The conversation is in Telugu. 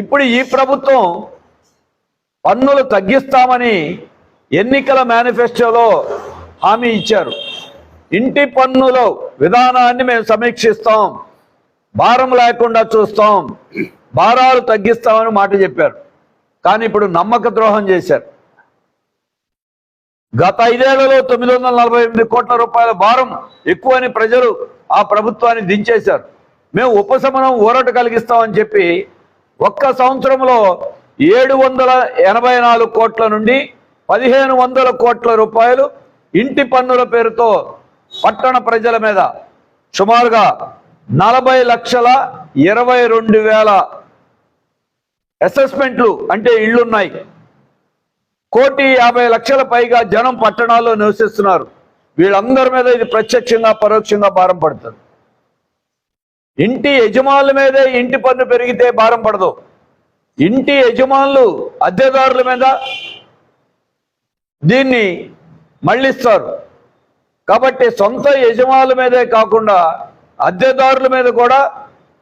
ఇప్పుడు ఈ ప్రభుత్వం పన్నులు తగ్గిస్తామని ఎన్నికల మేనిఫెస్టోలో హామీ ఇచ్చారు. ఇంటి పన్నుల విధానాన్ని మేము సమీక్షిస్తాం, భారం లేకుండా చూస్తాం, భారాలు తగ్గిస్తామని మాట చెప్పారు. కానీ ఇప్పుడు నమ్మక ద్రోహం చేశారు. గత 5 ఏళ్లలో 948 కోట్ల రూపాయల భారం ఎక్కువని ప్రజలు ఆ ప్రభుత్వాన్ని దించేశారు. మేము ఉపశమనం ఊరట కలిగిస్తామని చెప్పి ఒక్క సంవత్సరంలో 784 కోట్ల నుండి 1500 కోట్ల రూపాయలు ఇంటి పన్నుల పేరుతో పట్టణ ప్రజల మీద సుమారుగా 40,22,000 అసెస్మెంట్లు అంటే ఇళ్లున్నాయి. 1,50,00,000 పైగా జనం పట్టణాల్లో నివసిస్తున్నారు. వీళ్ళందరి మీద ఇది ప్రత్యక్షంగా పరోక్షంగా భారం పడుతుంది. ఇంటి యజమానుల మీదే ఇంటి పన్ను పెరిగితే భారం పడదు. ఇంటి యజమానులు అద్దెదారుల మీద దీన్ని మళ్ళిస్తారు. కాబట్టి సొంత యజమానుల మీదే కాకుండా అద్దెదారుల మీద కూడా